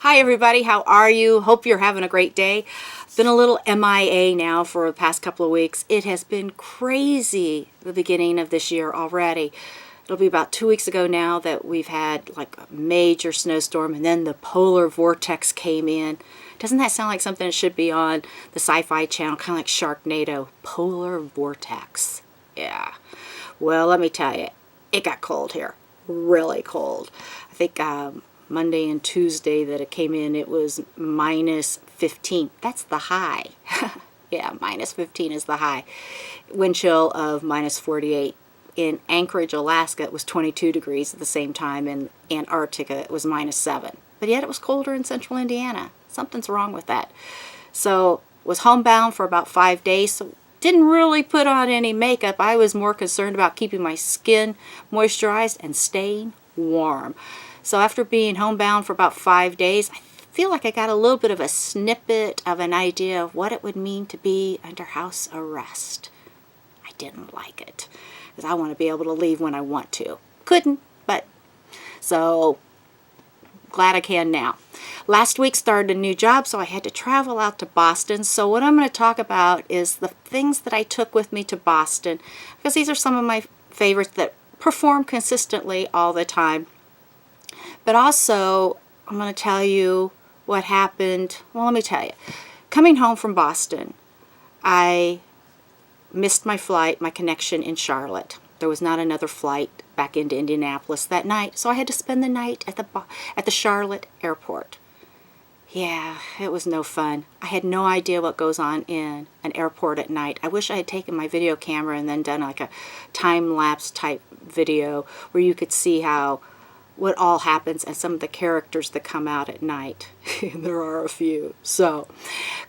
Hi everybody, how are you? Hope you're having a great day. Been a little MIA now for the past couple of weeks. It has been crazy the beginning of this year already. It'll be about 2 weeks ago now that we've had like a major snowstorm, and then the polar vortex came in. Doesn't that sound like something that should be on the Sci-Fi Channel, kind of like Sharknado? Polar vortex. Yeah. Well, let me tell you, it got cold here. Really cold. I think Monday and Tuesday that it came in, it was minus 15. That's the high. Yeah, minus 15 is the high. Wind chill of minus 48. In Anchorage, Alaska, it was 22 degrees at the same time. In Antarctica, it was minus 7. But yet it was colder in central Indiana. Something's wrong with that. So, was homebound for about 5 days. So, didn't really put on any makeup. I was more concerned about keeping my skin moisturized and staying warm. So after being homebound for about 5 days, I feel like I got a little bit of a snippet of an idea of what it would mean to be under house arrest. I didn't like it, because I want to be able to leave when I want to. Couldn't, but so glad I can now. Last week started a new job, so I had to travel out to Boston. So what I'm going to talk about is the things that I took with me to Boston, because these are some of my favorites that perform consistently all the time. But also, I'm going to tell you what happened. Well, let me tell you. Coming home from Boston, I missed my flight, my connection in Charlotte. There was not another flight back into Indianapolis that night, so I had to spend the night at the Charlotte airport. Yeah, it was no fun. I had no idea what goes on in an airport at night. I wish I had taken my video camera and then done like a time-lapse type video where you could see what all happens and some of the characters that come out at night. There are a few. So,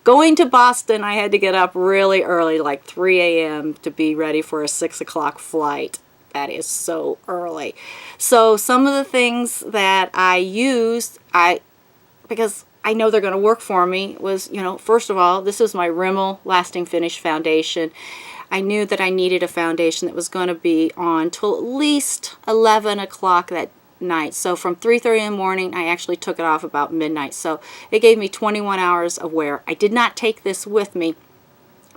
going to Boston, I had to get up really early, like 3 a.m. to be ready for a 6 o'clock flight. That is so early. So, some of the things that I used, because I know they're going to work for me, was, first of all, this is my Rimmel Lasting Finish Foundation. I knew that I needed a foundation that was going to be on till at least 11 o'clock that night. So from 3:30 in the morning, I actually took it off about midnight. So it gave me 21 hours of wear. I did not take this with me,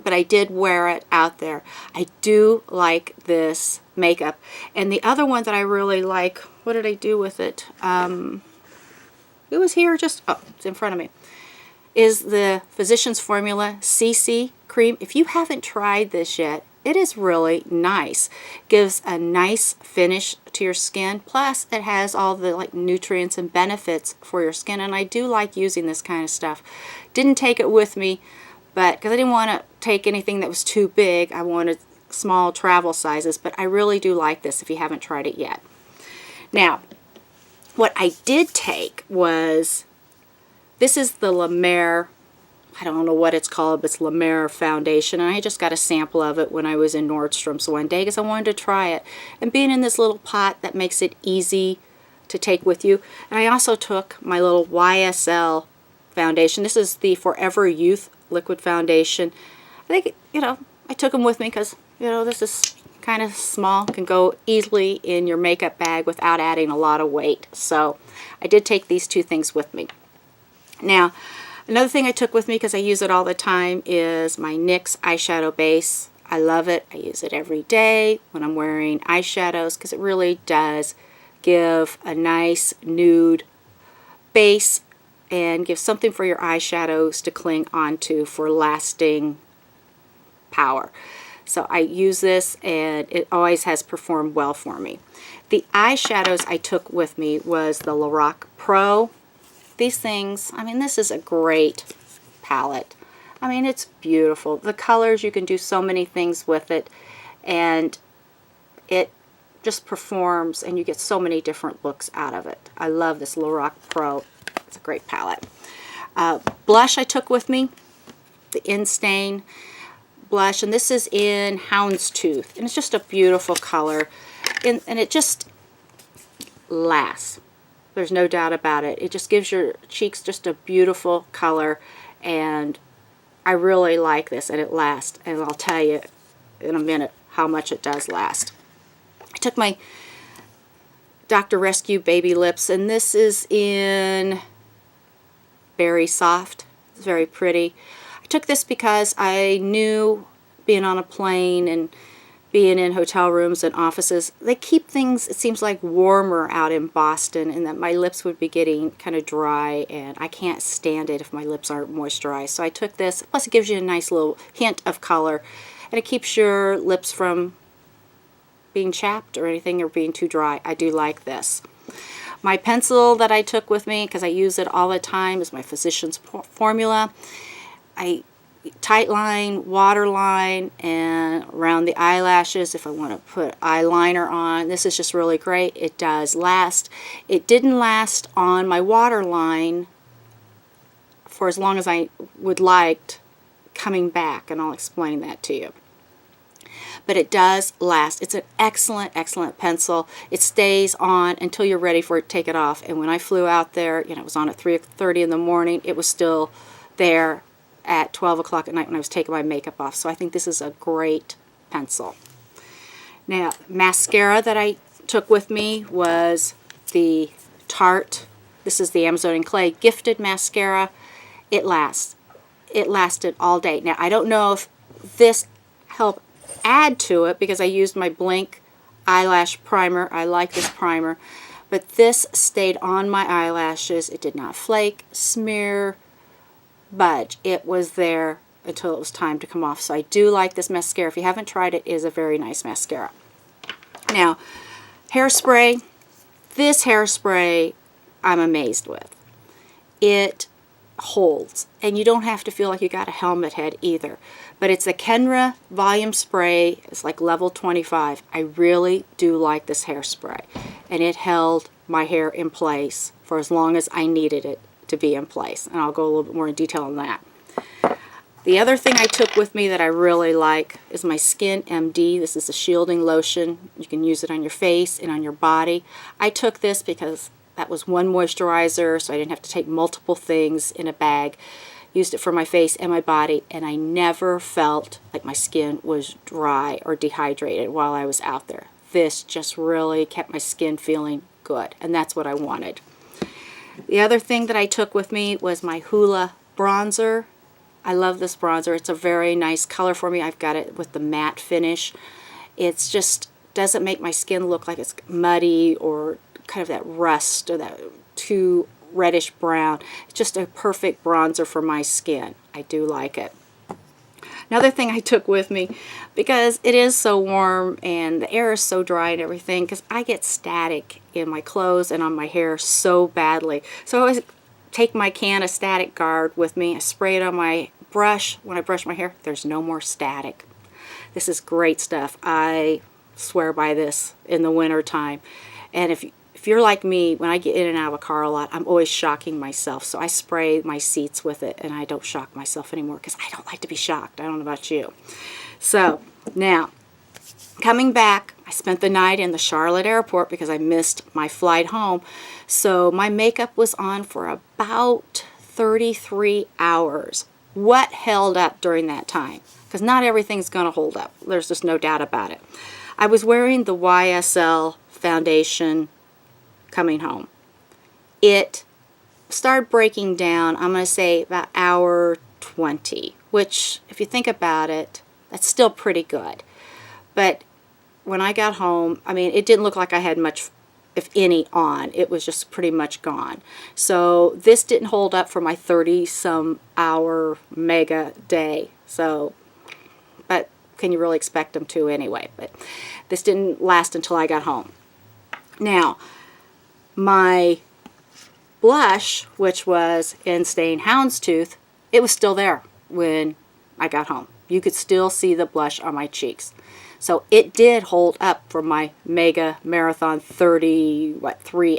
but I did wear it out there. I do like this makeup. And the other one that I really like, what did I do with it? It was here it's in front of me, is the Physicians Formula CC cream. If you haven't tried this yet, it is really nice. Gives a nice finish to your skin. Plus, it has all the nutrients and benefits for your skin. And I do like using this kind of stuff. Didn't take it with me, but because I didn't want to take anything that was too big. I wanted small travel sizes. But I really do like this if you haven't tried it yet. Now, what I did take was, this is the LeMar, I don't know what it's called, but it's LeMar Foundation. And I just got a sample of it when I was in Nordstrom's one day because I wanted to try it. And being in this little pot, that makes it easy to take with you. And I also took my little YSL foundation. This is the Forever Youth Liquid Foundation. I think, I took them with me because, this is kind of small. Can go easily in your makeup bag without adding a lot of weight. So I did take these two things with me. Now, another thing I took with me, because I use it all the time, is my NYX Eyeshadow Base. I love it. I use it every day when I'm wearing eyeshadows, because it really does give a nice nude base and give something for your eyeshadows to cling onto for lasting power. So I use this, and it always has performed well for me. The eyeshadows I took with me was the Lorac Pro. These things, this is a great palette. It's beautiful. The colors, you can do so many things with it, and it just performs, and you get so many different looks out of it. I love this Lorac Pro. It's a great palette. Blush I took with me, the Instain blush, and this is in Houndstooth, and it's just a beautiful color, and it just lasts. There's no doubt about it. It just gives your cheeks just a beautiful color, and I really like this, and it lasts. And I'll tell you in a minute how much it does last. I took my Dr. Rescue Baby Lips, and this is in Berry Soft. It's very pretty. I took this because I knew, being on a plane and being in hotel rooms and offices, they keep things, it seems like, warmer out in Boston, and that my lips would be getting kind of dry, and I can't stand it if my lips aren't moisturized. So I took this, plus it gives you a nice little hint of color, and it keeps your lips from being chapped or anything or being too dry. I do like this. My pencil that I took with me, because I use it all the time, is my Physicians Formula. I tight line, waterline, and around the eyelashes if I want to put eyeliner on. This is just really great. It does last. It didn't last on my waterline for as long as I would liked coming back, and I'll explain that to you. But it does last. It's an excellent, excellent pencil. It stays on until you're ready for it to take it off. And when I flew out there, you know, it was on at 3:30 in the morning. It was still there at 12 o'clock at night when I was taking my makeup off. So I think this is a great pencil. Now, mascara that I took with me was the Tarte. This is the Amazonian Clay Gifted Mascara. It lasts. It lasted all day. Now, I don't know if this helped add to it because I used my Blinc eyelash primer. I like this primer. But this stayed on my eyelashes. It did not flake, smear, budge. It was there until it was time to come off. So I do like this mascara. If you haven't tried it, it is a very nice mascara. Now, hairspray. This hairspray I'm amazed with. It holds, and you don't have to feel like you got a helmet head either. But it's a Kenra volume spray. It's like level 25. I really do like this hairspray, and it held my hair in place for as long as I needed it to be in place, and I'll go a little bit more in detail on that. The other thing I took with me that I really like is my SkinMD. This is a shielding lotion. You can use it on your face and on your body. I took this because that was one moisturizer, so I didn't have to take multiple things in a bag. Used it for my face and my body, and I never felt like my skin was dry or dehydrated while I was out there. This just really kept my skin feeling good, and that's what I wanted. The other thing that I took with me was my Hoola bronzer. I love this bronzer. It's a very nice color for me. I've got it with the matte finish. It's just doesn't make my skin look like it's muddy or kind of that rust or that too reddish brown. It's just a perfect bronzer for my skin. I do like it. Another thing I took with me, because it is so warm and the air is so dry and everything, because I get static in my clothes and on my hair so badly. So I always take my can of Static Guard with me. I spray it on my brush. When I brush my hair, there's no more static. This is great stuff. I swear by this in the winter time. And if you're like me, when I get in and out of a car a lot, I'm always shocking myself. So I spray my seats with it, and I don't shock myself anymore because I don't like to be shocked. I don't know about you. So now, coming back, I spent the night in the Charlotte airport because I missed my flight home. So my makeup was on for about 33 hours. What held up during that time? Because not everything's going to hold up. There's just no doubt about it. I was wearing the YSL foundation coming home. It started breaking down, I'm going to say about hour 20, which if you think about it, that's still pretty good. But when I got home, I mean, it didn't look like I had much, if any, on. It was just pretty much gone. So this didn't hold up for my 30-some hour mega day. So, but can you really expect them to anyway? But this didn't last until I got home. Now, my blush, which was Instain Houndstooth, it was still there when I got home. You could still see the blush on my cheeks. So it did hold up for my mega marathon 3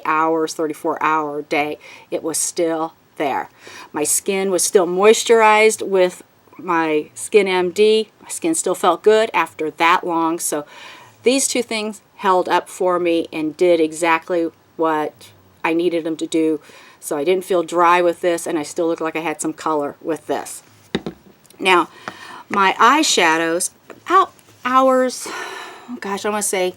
hours, 34-hour day. It was still there. My skin was still moisturized with my SkinMD. My skin still felt good after that long. So these two things held up for me and did exactly what I needed them to do. So I didn't feel dry with this, and I still looked like I had some color with this. Now, my eyeshadows, about hours, gosh, I want to say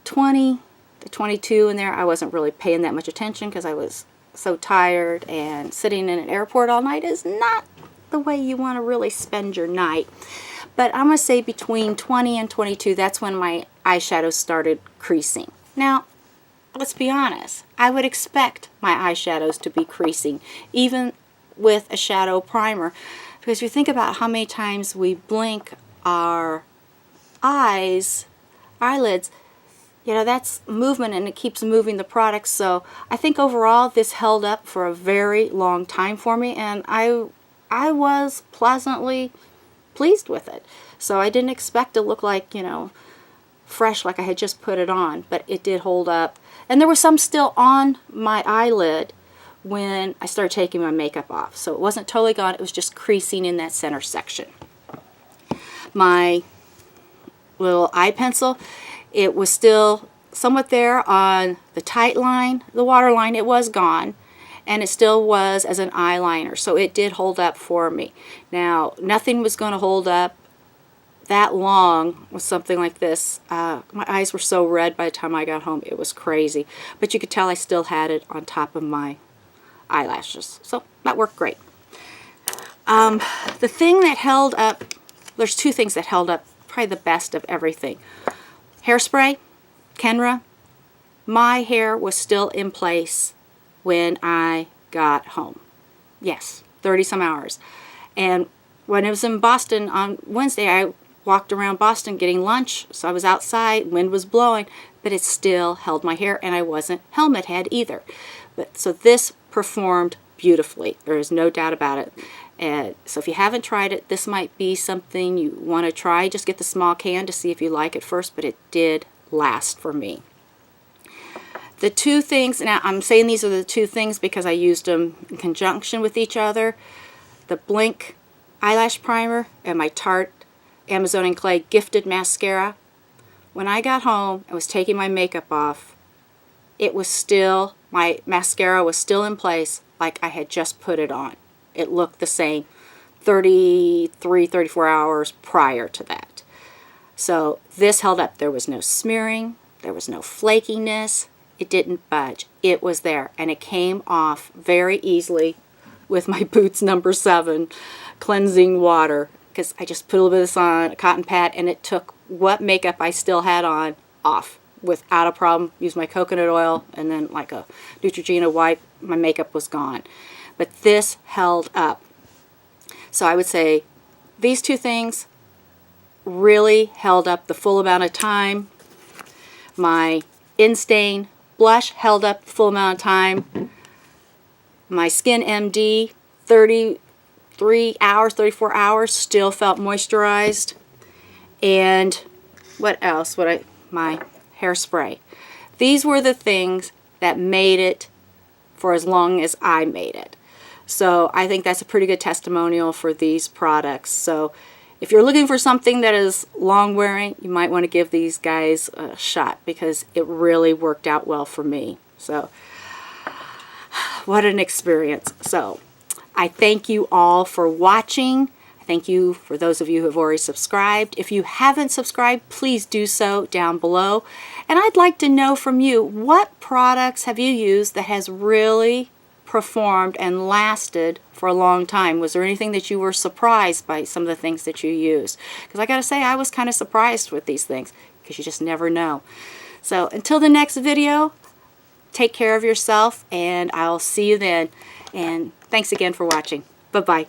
20 to 22 in there. I wasn't really paying that much attention because I was so tired, and sitting in an airport all night is not the way you want to really spend your night. But I'm going to say between 20 and 22, that's when my eyeshadows started creasing. Now, let's be honest, I would expect my eyeshadows to be creasing, even with a shadow primer. Because you think about how many times we blink our eyelids, you know, that's movement and it keeps moving the product. So I think overall this held up for a very long time for me, and I was pleasantly pleased with it. So I didn't expect to look like, you know, fresh like I had just put it on, but it did hold up. And there was some still on my eyelid when I started taking my makeup off. So it wasn't totally gone, it was just creasing in that center section. My little eye pencil, it was still somewhat there on the tight line, the waterline, it was gone, and it still was as an eyeliner, so it did hold up for me. Now, nothing was going to hold up that long with something like this. My eyes were so red by the time I got home, it was crazy. But you could tell I still had it on top of my eyelashes, so that worked great. The thing that held up, there's two things that held up probably the best of everything. Hairspray, Kenra. My hair was still in place when I got home. Yes, 30 some hours. And when I was in Boston on Wednesday, I walked around Boston getting lunch, so I was outside, wind was blowing, but it still held my hair, and I wasn't helmet head either. But so this performed beautifully. There is no doubt about it. And so if you haven't tried it, this might be something you want to try. Just get the small can to see if you like it first, but it did last for me. The two things, now I'm saying these are the two things because I used them in conjunction with each other. The Blinc eyelash primer and my Tarte Amazonian Clay Gifted Mascara. When I got home and was taking my makeup off, it was still, my mascara was still in place like I had just put it on. It looked the same 33, 34 hours prior to that. So this held up. There was no smearing. There was no flakiness. It didn't budge. It was there, and it came off very easily with my Boots No. 7 cleansing water, because I just put a little bit of this on a cotton pad, and it took what makeup I still had on off without a problem. Used my coconut oil and then like a Neutrogena wipe. My makeup was gone. But this held up. So I would say these two things really held up the full amount of time. My Instain blush held up the full amount of time. My SkinMD 33 hours, 34 hours, still felt moisturized. And what else? My hairspray. These were the things that made it for as long as I made it. So I think that's a pretty good testimonial for these products. So if you're looking for something that is long wearing, you might want to give these guys a shot because it really worked out well for me. So what an experience. So I thank you all for watching. Thank you for those of you who have already subscribed. If you haven't subscribed, please do so down below. And I'd like to know from you, what products have you used that has really performed and lasted for a long time? Was there anything that you were surprised by some of the things that you used? Because I gotta say, I was kind of surprised with these things because you just never know. So until the next video, take care of yourself, and I'll see you then. And thanks again for watching. Bye-bye.